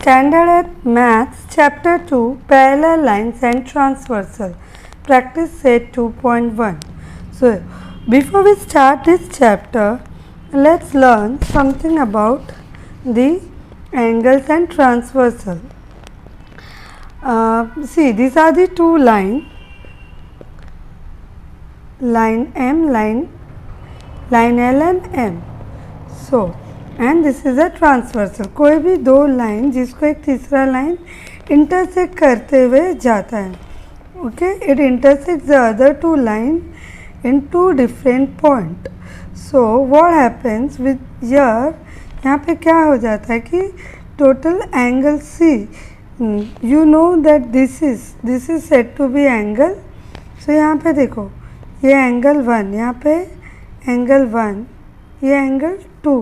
Standard Maths Chapter 2 Parallel Lines and Transversal Practice Set 2.1. So before we start this chapter, let's learn something about the angles and transversal. See, these are the two lines, line M, line L and M. So and this is a transversal. कोई भी दो line जिसको एक तीसरा line intersect करते हुए जाता है, okay, it intersects the other two line in two different point. So what happens with यर, यहाँ पे क्या हो जाता है कि total angle C, you know that this is set to be angle. So यहाँ पे देखो, ये एंगल 1, यहाँ पे एंगल 1, ये एंगल 2.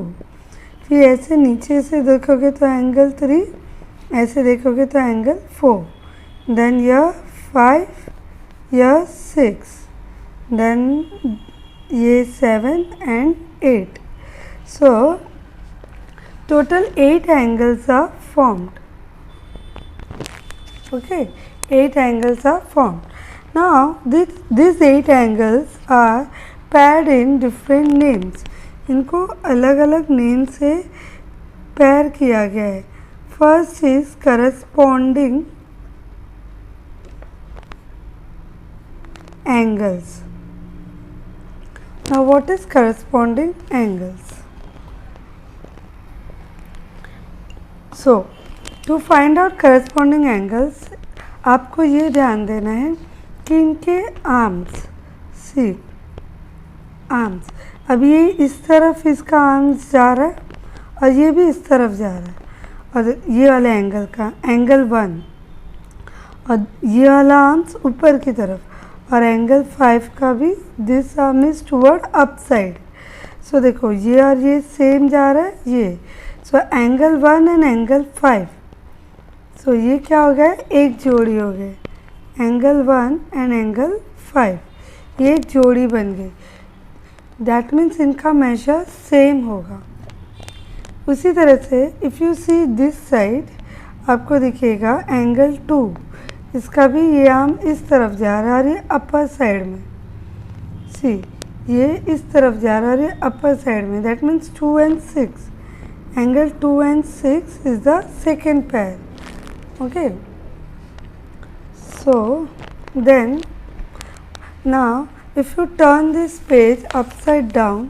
फिर ऐसे नीचे से देखोगे तो एंगल 3, ऐसे देखोगे तो एंगल 4, देन यह 5, यह 6, देन ये 7 and 8. So total 8 angles are formed. Okay, 8 angles are formed. Now this 8 angles are paired in different names. इनको अलग अलग नेम से पेयर किया गया है. First is corresponding angles. Now what is corresponding angles? So to find out corresponding angles, आपको ये ध्यान देना है कि इनके आर्म्स, सी आर्म्स, अब ये इस तरफ इसका आर्म्स जा रहा है और ये भी इस तरफ जा रहा है, और ये वाले एंगल का एंगल 1 और ये वाला आर्म्स ऊपर की तरफ, और एंगल 5 का भी this arm is toward up side. So देखो, ये और ये सेम जा रहा है ये. So angle 1 and angle 5, so ये क्या हो गया, एक जोड़ी हो गई. एंगल 1 एंड एंगल 5 ये एक जोड़ी बन गई. दैट मीन्स इनका मेजर सेम होगा. उसी तरह से if you see this side, आपको दिखेगा एंगल 2, इसका भी ये आर्म इस तरफ जा रहा है और ये अपर साइड में, सी ये इस तरफ जा रहा है और ये अपर साइड में. That means 2 and 6, angle 2 and 6 is the second pair. Okay, so then now if you turn this page upside down,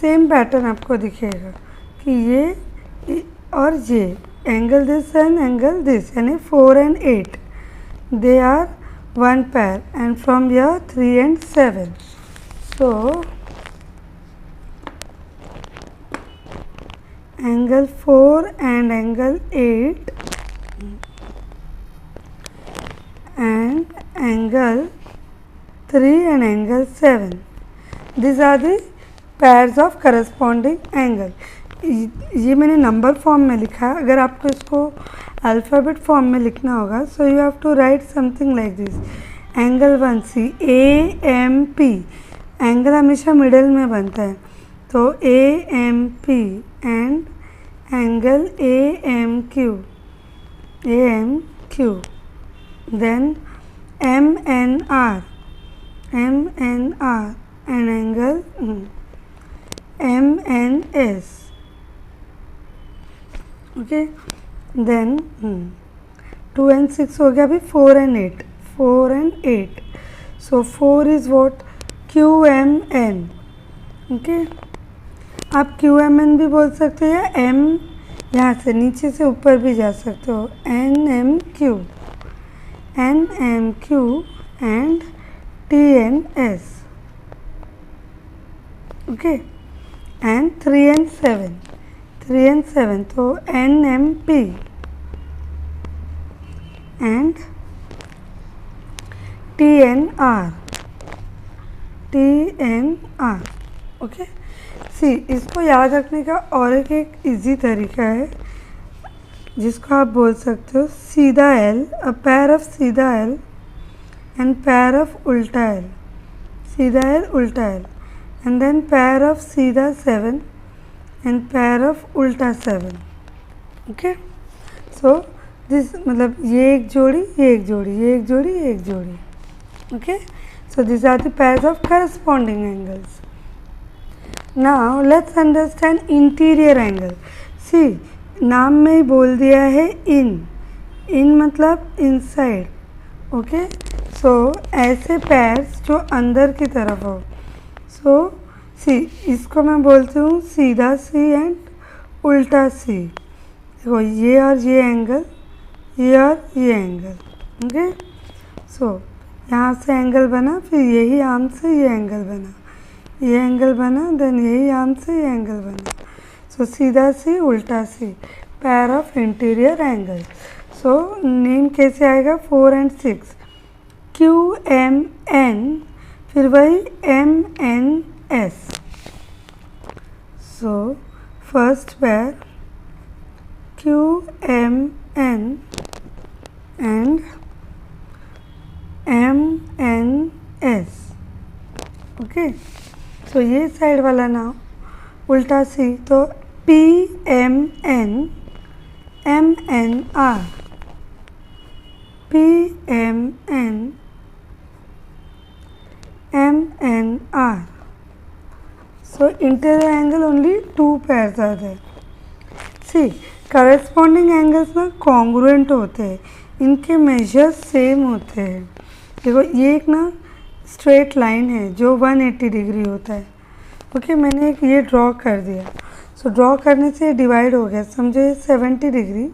same pattern आपको दिखेगा कि ये और ये angle this and angle this, यानी 4 and 8 they are one pair, and from here 3 and 7. So angle 4 and angle 8 and angle 3 and angle 7. These are the pairs of corresponding angle. ये मैंने number form में लिखा है. अगर आपको इसको alphabet form में लिखना होगा, so you have to write something like this. Angle 1 C AMP, angle हमेशा मिडल में बनता है, तो AMP and angle AMQ, then MNR and angle MNS. okay, then 2 and 6 हो गया. अभी 4 and 8. so 4 is what, QMN. okay, आप QMN भी बोल सकते हो, या M यहाँ से नीचे से ऊपर भी जा सकते हो, NMQ and TNS. okay, and 3 and 7, तो NMP and TNR. okay, सी इसको याद रखने का और एक इजी तरीका है जिसको आप बोल सकते हो सीधा L, अ पेयर ऑफ सीधा L and pair of ulta L, सीधा L उल्टा L, and then pair of सीधा 7 and pair of ulta 7. okay, so this मतलब ये एक जोड़ी, ये एक जोड़ी, ये एक जोड़ी, ये एक जोड़ी. Okay, so these are the pairs of corresponding angles. Now let's understand interior angle. See, नाम में ही बोल दिया है in मतलब inside. Okay, so ऐसे pairs जो अंदर की तरफ हो. So see, इसको मैं बोलती हूँ सीधा C एंड उल्टा C. देखो ये और ये एंगल, ये और ये एंगल. ओके, सो यहाँ से एंगल बना, फिर यही आर्म से ये एंगल बना, ये एंगल बना, देन यही आर्म से ये एंगल बना. सो सीधा सी उल्टा C, pair of interior angle. So name कैसे आएगा? 4 एंड 6, QMN, फिर वही MNS. So first pair QMN and MNS. Okay, so ये साइड वाला नाम उल्टा सी, तो PMN MNR, PMN MNR. So interior angle only 2 pairs are there. See, corresponding angles ना congruent होते हैं, इनके मेजर्स सेम होते हैं. देखो ये एक ना स्ट्रेट लाइन है जो 180 डिग्री होता है. ओके, मैंने एक ये ड्रॉ कर दिया. सो ड्रॉ करने से डिवाइड हो गया, समझो ये 70 डिग्री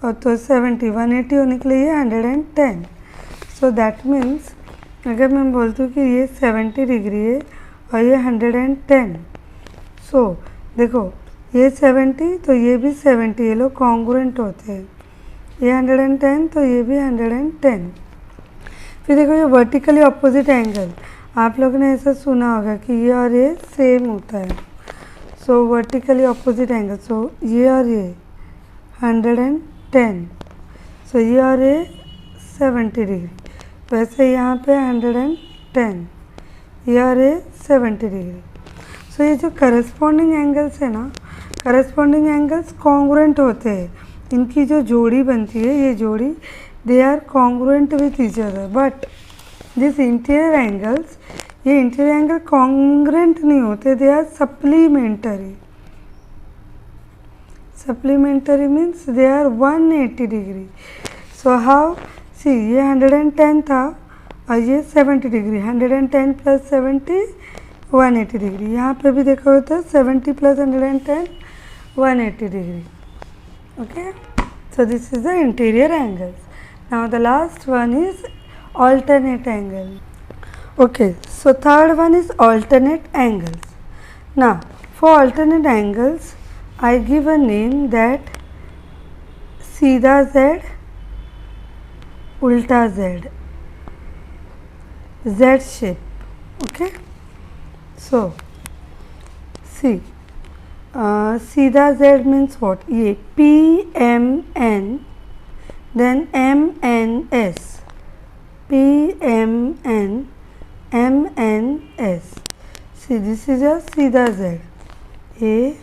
और तो 70 180 होने के लिए ये 110. सो दैट मीन्स अगर मैं बोलती हूँ कि ये 70 डिग्री है और ये 110. सो देखो ये 70 तो ये भी 70, ये लोग कॉन्ग्रुएंट होते हैं. ये 110 तो ये भी 110. फिर देखो ये वर्टिकली अपोजिट एंगल, आप लोगों ने ऐसा सुना होगा कि ये और ये सेम होता है. सो वर्टिकली अपोजिट एंगल, सो ये और ये 110, सो ये और ये 70 डिग्री. वैसे यहाँ पे 110, ये और ये 70 डिग्री. सो ये जो करस्पॉन्डिंग एंगल्स है ना, करस्पॉन्डिंग एंगल्स कॉन्ग्रुएंट होते हैं. इनकी जो जोड़ी बनती है, ये जोड़ी, they are congruent with each other. But this interior angles, ये इंटीरियर एंगल कॉन्ग्रुएंट नहीं होते, they are supplementary. Supplementary means they are 180 degree. So how, see ये 110 था और ये 70 डिग्री, 110 प्लस 70 180 डिग्री. यहाँ पे भी देखो होता है 70 plus 110 180 degree. Okay, so this is the interior angles. Now the last one is alternate angle. Okay, so third one is alternate angles. Now for alternate angles I give a name that सीधा Z, उल्टा Z, Z shape. Okay, so see, सीधा Z means what? ये PMN, then MNS, PMN, MNS. See, this is a सीधा Z. A,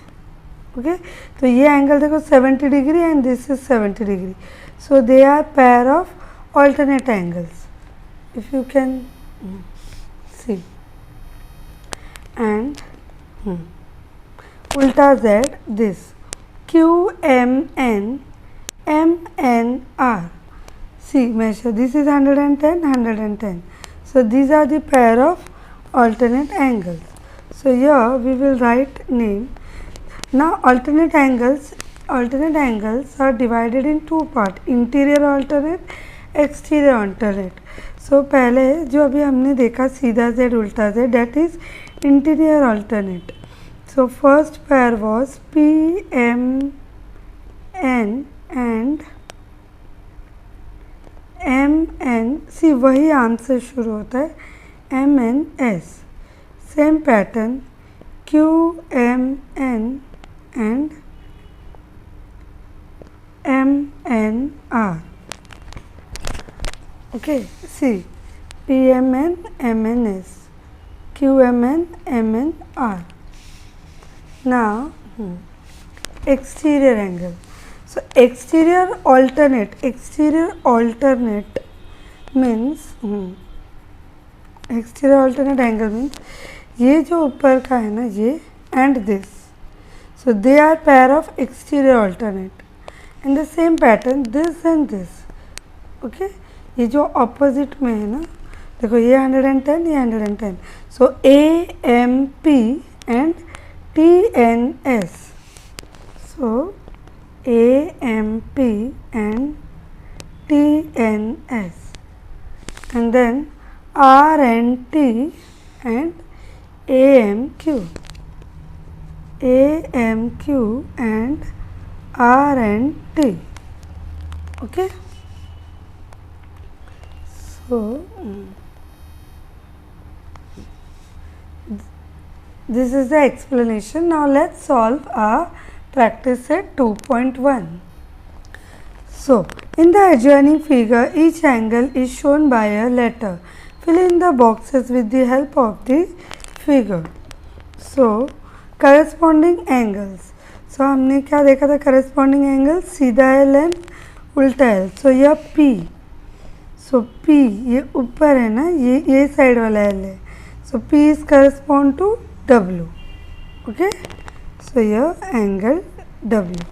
okay. तो ये angle देखो 70 degree and this is 70 degree. So they are pair of alternate angles. If you can see. And उल्टा Z, this QMN MNR. See, measure, this is 110 110. So these are the pair of alternate angles. So here we will write name. Now alternate angles are divided in two parts, interior alternate, exterior alternate. So पहले जो अभी हमने देखा सीधा Z उल्टा Z, that is interior alternate. So first pair was PMN and MN. See, वही arm से शुरू होता है, MNS. Same pattern, QMN and MNR. Okay, see, PMN, MNS, QMN, MNR. Now exterior angle. So exterior alternate means exterior alternate angle means ये जो ऊपर का है ना ये and this, so they are pair of exterior alternate in the same pattern this and this. okay, ये जो opposite में है ना, देखो ये 110 ये 110, so AMP and TNS, so AMP and TNS, and then RNT and AMQ and RNT. okay, so this is the explanation. Now let's solve our practice set 2.1. So in the adjoining figure each angle is shown by a letter. Fill in the boxes with the help of the figure. So corresponding angles, so हमने क्या देखा था, corresponding angles सीधा L and उल्टा L. so यह P, so P ये ऊपर है ना, ये साइड वाला L है, so P is correspond to W. okay, so यह angle W.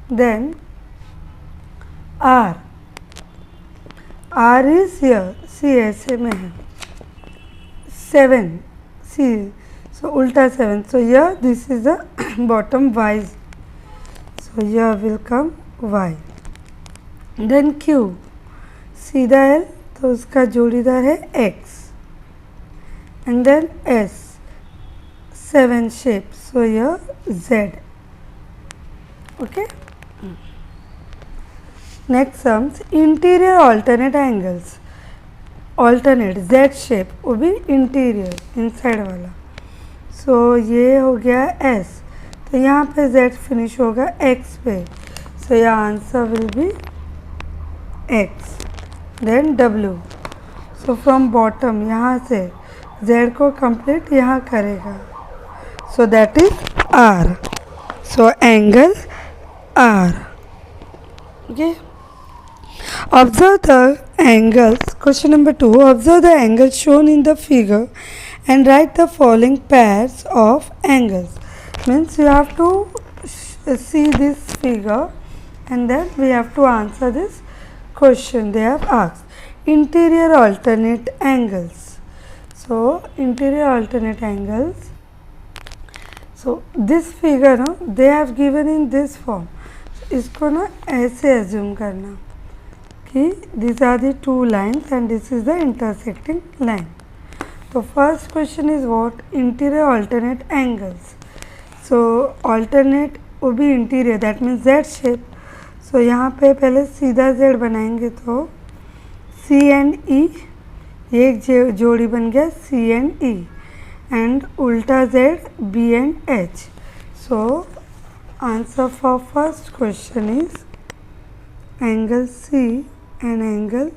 then R is here, see ऐसे में है 7, see, so उल्टा 7, so here this is the bottom Y, so here will come Y. then Q सीधा L, तो उसका जोड़ीदार है X, and then S 7 shape, so here Z. okay, next sums interior alternate angles, alternate Z shape, वो भी interior inside वाला, so ये हो गया S, तो यहाँ पे Z finish होगा X पे, so your answer will be X. then W, so from bottom यहाँ से Z को complete यहाँ करेगा, so that is R, so angle R. okay, observe the angles. Question number 2, observe the angles shown in the figure and write the following pairs of angles. Means you have to see this figure and then we have to answer this question they have asked. Interior alternate angles, so interior alternate angles, so this figure no, they have given in this form, so इसको ना ऐसे assume करना कि these are the two lines and this is the intersecting line. So first question is what? Interior alternate angles. So alternate वो भी interior, that means Z shape. So यहाँ पे पहले सीधा Z बनाएंगे तो C and E, ये एक जोड़ी बन गया C and E, and उल्टा Z B and H. So answer for first question is angle C and angle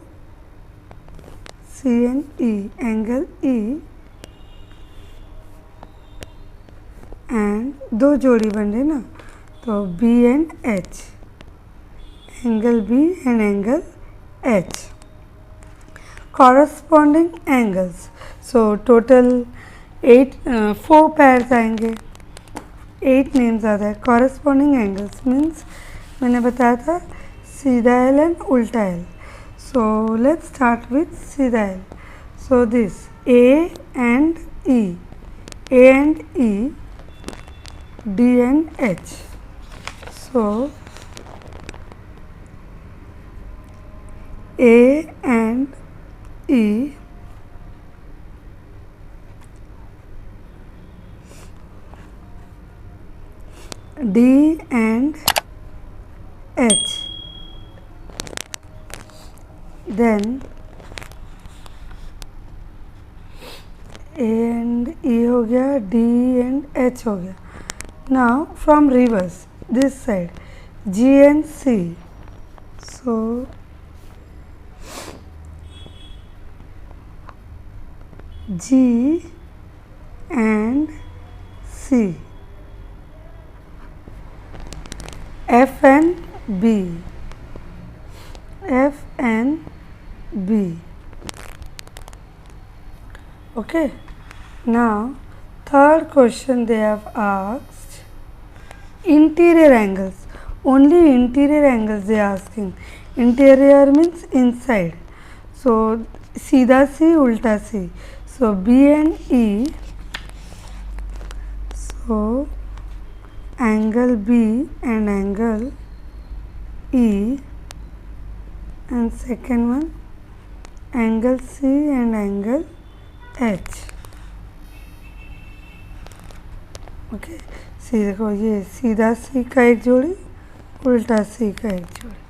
C and E, angle E and दो जोड़ी बन रही ना, तो B and H, angle B and angle H. corresponding angles, so total 4 pairs आएंगे, 8 names आता है. corresponding angles means मैंने बताया था सीधा L and उल्टा L. So let's start with सीधा L. So this A and E, A and E, D and H. So A and E, D and H. Then A and E हो गया, D and H हो गया. Now from reverse this side G and C. So G and C F N B, F N B. Okay, now third question they have asked interior angles. Only interior angles they are asking. Interior means inside. So सीधा C उल्टा C. So B and E. So angle B and angle E, and second one angle C and angle H. Okay see देखो, ये सीधा सी का एक जोड़ी, उल्टा सी का एक जोड़ी.